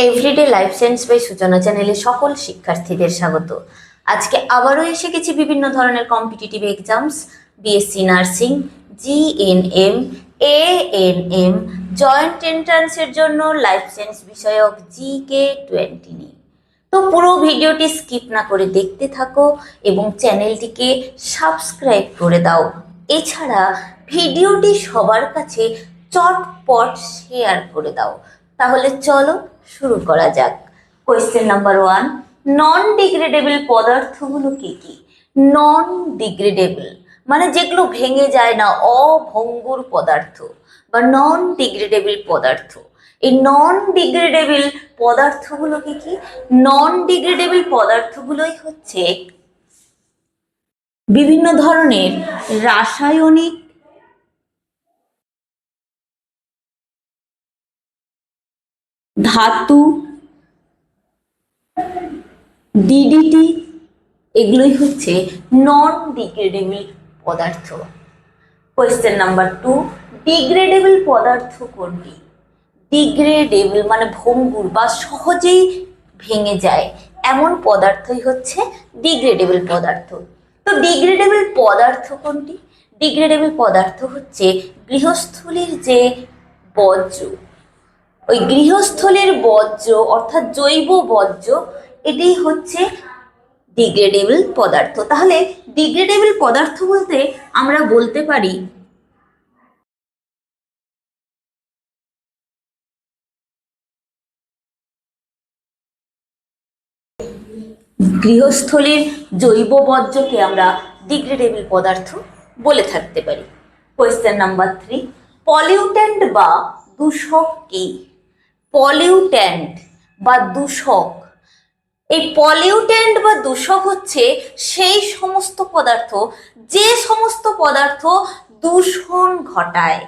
Everyday life science by সূচনা চ্যানেলে সকল শিক্ষার্থীদের স্বাগত। আজকে আবারও এসে গেছি বিভিন্ন ধরনের competitive exams, BSc nursing, GNM, ANM, joint এন্ট্রান্সের জন্য লাইফ সায়েন্স বিষয়ক জিকে 20 নিয়ে। তো পুরো ভিডিওটি স্কিপ না করে দেখতে থাকো এবং চ্যানেলটিকে সাবস্ক্রাইব করে দাও। এছাড়া ভিডিওটি সবার কাছে চটপট শেয়ার করে দাও। তাহলে চলো শুরু করা যাক। কোয়েশ্চেন নাম্বার 1, নন ডিগ্রেডেবল পদার্থগুলো কি কি? নন ডিগ্রেডেবল মানে যেগুলো ভেঙে যায় না, অভঙ্গুর পদার্থ বা নন ডিগ্রেডেবল পদার্থ। এই নন ডিগ্রেডেবল পদার্থগুলো কি কি? নন ডিগ্রেডেবল পদার্থগুলোই হচ্ছে বিভিন্ন ধরনের রাসায়নিক ধাতু, ডিডিটি, এগুলোই হচ্ছে নন ডিগ্রেডেবল পদার্থ। কোয়েশ্চেন নাম্বার 2, ডিগ্রেডেবল পদার্থ কোনটি? ডিগ্রেডেবল মানে ভঙ্গুর বা সহজেই ভেঙে যায় এমন পদার্থই হচ্ছে ডিগ্রেডেবল পদার্থ। তো ডিগ্রেডেবল পদার্থ কোনটি? ডিগ্রেডেবল পদার্থ হচ্ছে গৃহস্থলীর যে বর্জ্য, ওই গৃহস্থলীর বর্জ্য অর্থাৎ জৈব বর্জ্য, এটাই হচ্ছে ডিগ্রেডেবল পদার্থ। তাহলে ডিগ্রেডেবল পদার্থ বলতে আমরা বলতে পারি গৃহস্থলীর জৈব বর্জ্যকে আমরা ডিগ্রেডেবল পদার্থ বলে থাকতে পারি। কোয়েশ্চেন নাম্বার 3, পলিউট্যান্ট বা দূষক কি? পলিউট্যান্ট বা দূষক, এই পলিউট্যান্ট বা দূষক হচ্ছে সেই সমস্ত পদার্থ যে সমস্ত পদার্থ দূষণ ঘটায়।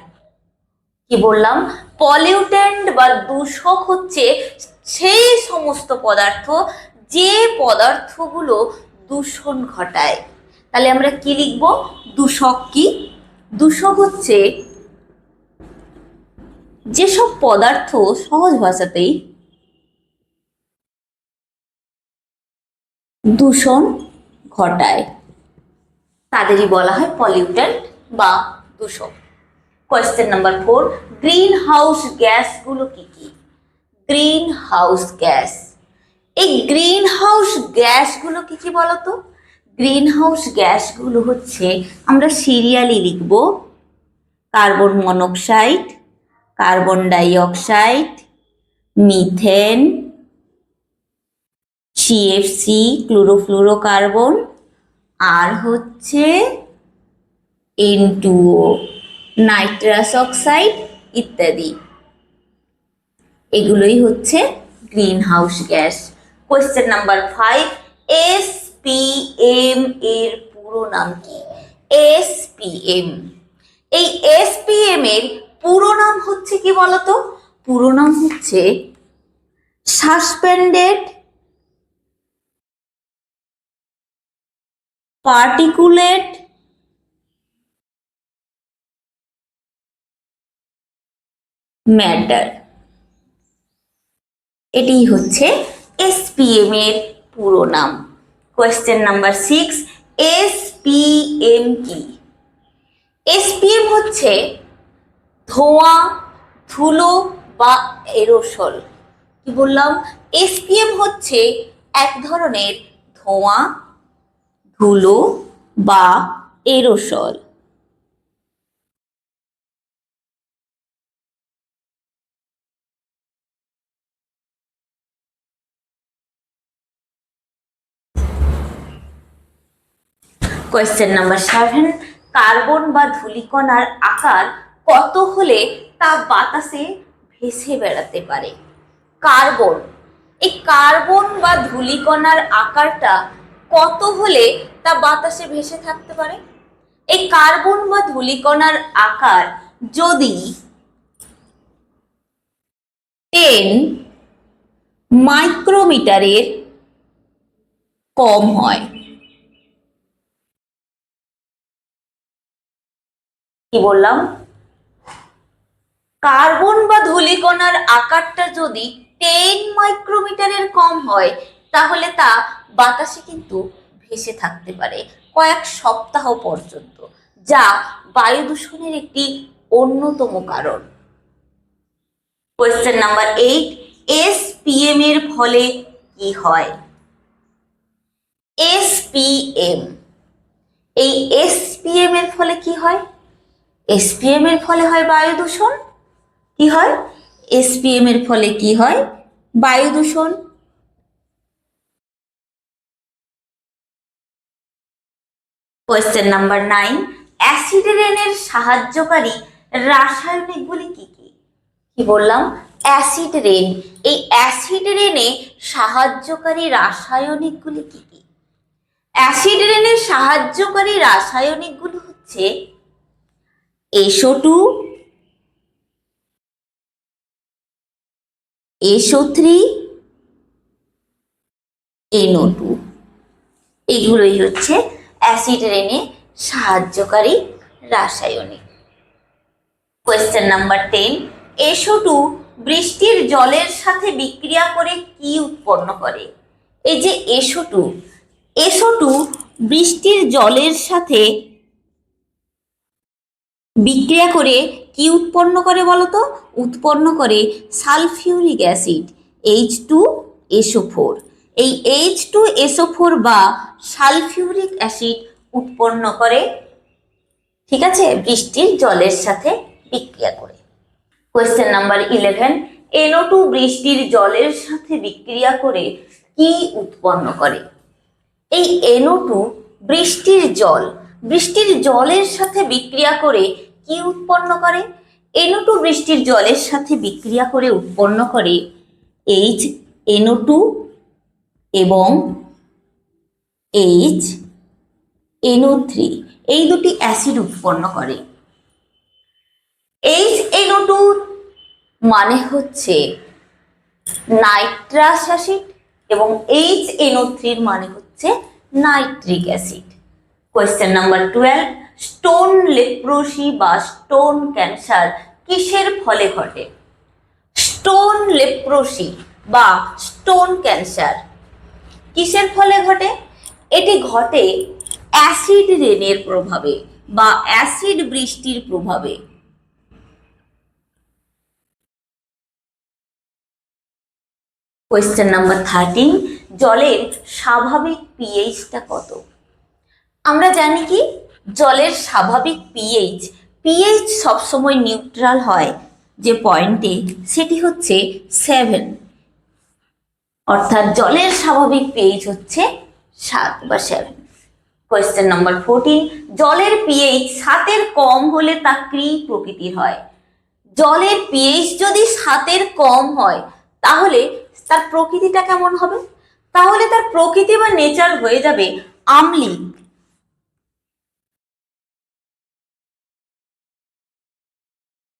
কি বললাম? পলিউট্যান্ট বা দূষক হচ্ছে সেই সমস্ত পদার্থ যে পদার্থগুলো দূষণ ঘটায়। তাহলে আমরা কি লিখব? দূষক কি? দূষক হচ্ছে যেসব পদার্থ সহজ ভাষাতেই দূষণ ঘটায় তাদেরই বলা হয় পলিউট্যান্ট বা দূষক। কোয়েশ্চেন নাম্বার 4, গ্রিন হাউস গ্যাসগুলো কি কি? গ্রিন হাউস গ্যাস, এই গ্রিন হাউস গ্যাসগুলো কি কি বলতো? গ্রিন হাউস গ্যাসগুলো হচ্ছে, আমরা সিরিয়ালি লিখব, carbon monoxide, carbon die oxide, methane, CFC chlorofluorocarbon, আর হচ্ছে N2O নাইট্রাস অক্সাইড ইত্যাদি, এগুলোই হচ্ছে green house gas. Question number 5, SPM এর পুরো নাম কি? এসপিএম, এই এসপিএম এর পুরো নাম হচ্ছে কি বলতো? পুরো নাম হচ্ছে সাসপেন্ডেড পার্টিকুলেট ম্যাটার, এটি হচ্ছে এসপিএম এর পুরো নাম। কোয়েশ্চেন নাম্বার 6, এসপিএম কি? এসপিএম হচ্ছে ধোঁয়া, ধুলো বা এরোসল। কি বললাম? এসপিএম হচ্ছে এক ধরনের ধোঁয়া, ধুলো বা এরোসল। কোয়েশ্চেন নাম্বার 7, কার্বন বা ধূলিকণার আকার কত হলে তা বাতাসে ভেসে বেড়াতে পারে? কার্বন, এই কার্বন বা ধূলিকণার আকারটা কত হলে তা বাতাসে ভেসে থাকতে পারে? এই কার্বন বা ধূলিকণার আকার যদি 10 মাইক্রোমিটারের কম হয়। কি বললাম? কার্বন বা ধূলিকণার আকারটা যদি 10 মাইক্রোমিটারের কম হয় তাহলে তা বাতাসে কিন্তু ভেসে থাকতে পারে কয়েক সপ্তাহ পর্যন্ত, যা বায়ু দূষণের একটি অন্যতম কারণ। কোয়েশ্চেন নাম্বার 8, এসপিএম এর ফলে কি হয়? এসপিএম, এই এসপিএম এর ফলে কি হয়? এসপিএম এর ফলে হয় বায়ু দূষণ। কি হয়? এসপিএম এর ফলে কি হয়? বায়ু দূষণ। কোয়েশ্চেন নাম্বার 9, অ্যাসিড রেনের সাহায্যকারী রাসায়নিকগুলি কি কি? কি বললাম? Acid rain. এই অ্যাসিড রেনে সাহায্যকারী রাসায়নিকগুলি কি কি? অ্যাসিড রেনের সাহায্যকারী রাসায়নিকগুলো হচ্ছে SO2, SO3, NO2। এগুলোই হচ্ছে অ্যাসিড রেনে সাহায্যকারী রাসায়নিক। কোয়েশ্চেন নাম্বার 10, SO2 বৃষ্টির জলের সাথে বিক্রিয়া করে কি উৎপন্ন করে? এই যে SO2 বৃষ্টির জলের সাথে বিক্রিয়া করে কি উৎপন্ন করে বলতো? উৎপন্ন করে সালফিউরিক অ্যাসিড H2SO4। এই H2SO4 বা সালফিউরিক অ্যাসিড উৎপন্ন করে, ঠিক আছে, বৃষ্টির জলের সাথে বিক্রিয়া করে। কোয়েশ্চেন নাম্বার 11, NO2 বৃষ্টির জলের সাথে বিক্রিয়া করে কি উৎপন্ন করে? এই NO2 বৃষ্টির জলের সাথে বিক্রিয়া করে কি উৎপন্ন করে? NO2 বৃষ্টির জলের সাথে বিক্রিয়া করে উৎপন্ন করে HNO2 এবং HNO3, এই দুটি অ্যাসিড উৎপন্ন করে। HNO2 মানে হচ্ছে নাইট্রাস অ্যাসিড এবং HNO3 মানে হচ্ছে nitric acid. Question number 12, stone leprosy বা স্টোন ক্যান্সার কিসের ফলে ঘটে? স্টোন লেপ্রোসি বা স্টোন ক্যান্সার কিসের ফলে ঘটে? এটি ঘটে অ্যাসিড রেনের প্রভাবে বা অ্যাসিড বৃষ্টির প্রভাবে। কোয়েশ্চেন নাম্বার 13, জলের স্বাভাবিক পিএইচটা কত? আমরা জানি কি জলের স্বাভাবিক পিএইচ সবসময় নিউট্রাল হয় যে পয়েন্টে, সেটি হচ্ছে 7, অর্থাৎ জলের স্বাভাবিক পিএইচ হচ্ছে 7 বা 7। কোয়েশ্চেন নাম্বার 14, জলের পিএইচ 7-এর কম হলে তা কি প্রকৃতির হয়? জলের পিএইচ যদি 7-এর কম হয় তাহলে তার প্রকৃতিটা কেমন হবে? তাহলে তার প্রকৃতি বা নেচার হয়ে যাবে আম্লিক।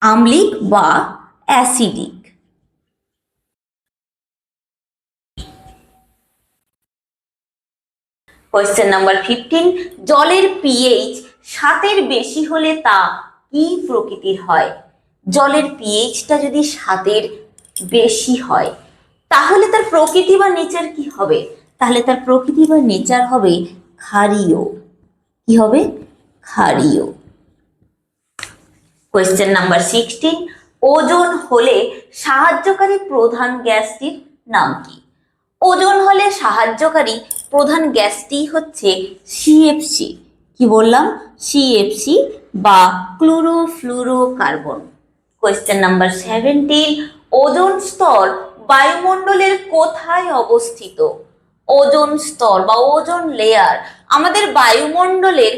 আম্লিক বা অ্যাসিডিক। কোয়েশ্চেন নাম্বার 15, জলের পিএইচ 7-এর বেশি হলে তা কি প্রকৃতির হয়? জলের পিএইচটা যদি 7-এর বেশি হয় তাহলে তার প্রকৃতি বা নেচার কি হবে? তাহলে তার প্রকৃতি বা নেচার হবে ক্ষারীয়। কি হবে? ক্ষারীয়। কোয়েশ্চেন নাম্বার 16, ওজোন হলে সাহায্যকারী প্রধান গ্যাসটির নাম কি? ওজোন হলে সাহায্যকারী প্রধান গ্যাসটি হচ্ছে সিএফসি। কি বললাম? সিএফসি বা ক্লোরোফ্লুরোকার্বন। কোয়েশ্চেন নাম্বার 17, ওজোন স্তর বায়ুমণ্ডলের কোথায় অবস্থিত? ওজোন স্তর বা ওজোন লেয়ার আমাদের বায়ুমণ্ডলের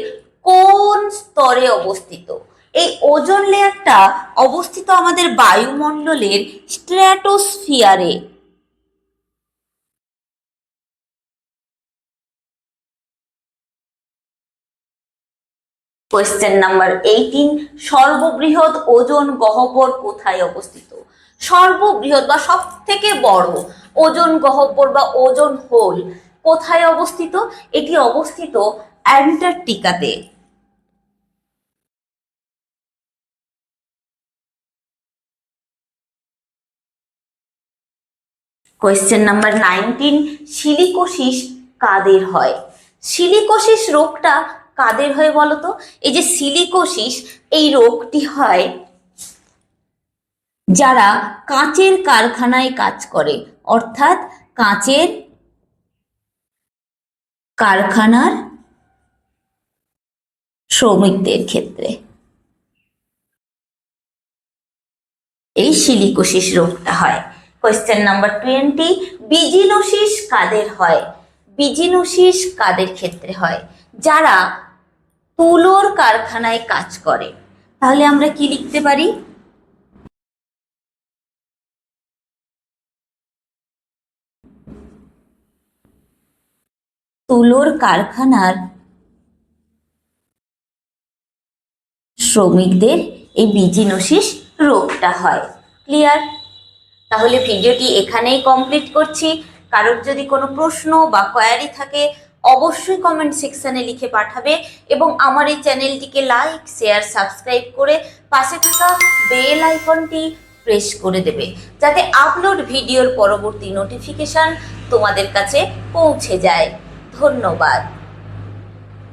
কোন স্তরে অবস্থিত? এই ওজোন লেয়ারটা অবস্থিত আমাদের বায়ুমণ্ডলের স্ট্র্যাটোস্ফিয়ারে। কোয়েশ্চেন নাম্বার 18, সর্ববৃহৎ ওজোন গহ্বর কোথায় অবস্থিত? সর্ববৃহৎ বা সব থেকে বড় ওজোন গহ্বর বা ওজোন হোল কোথায় অবস্থিত? এটি অবস্থিত অ্যান্টার্কটিকাতে। কোয়েশ্চেন নাম্বার 19, সিলিকোসিস কাদের হয়? সিলিকোসিস রোগটা কাদের হয় বলো তো? এই যে সিলিকোসিস, এই রোগটি হয় যারা কাঁচের কারখানায় কাজ করে, অর্থাৎ কাঁচের কারখানার শ্রমিকদের ক্ষেত্রে এই সিলিকোসিস রোগটা হয়। কোয়েশ্চেন নাম্বার 20, বিজিনোসিস কাদের হয়? বিজিনোসিস কাদের ক্ষেত্রে হয়? যারা তুলোর কারখানায় কাজ করে। তাহলে আমরা কি লিখতে পারি? তুলোর কারখানার শ্রমিকদের এই বিজিনোসিস রোগটা হয়। ক্লিয়ার? তাহলে ভিডিওটি এখানেই কমপ্লিট করছি। কারোর যদি কোনো প্রশ্ন বা কোয়ারি থাকে অবশ্যই কমেন্ট সেকশনে লিখে পাঠাবে এবং আমার এই চ্যানেলটিকে লাইক, শেয়ার, সাবস্ক্রাইব করে পাশে থাকা বেল আইকনটি প্রেস করে দেবে, যাতে আপলোড ভিডিওর পরবর্তী নোটিফিকেশন তোমাদের কাছে পৌঁছে যায়। ধন্যবাদ।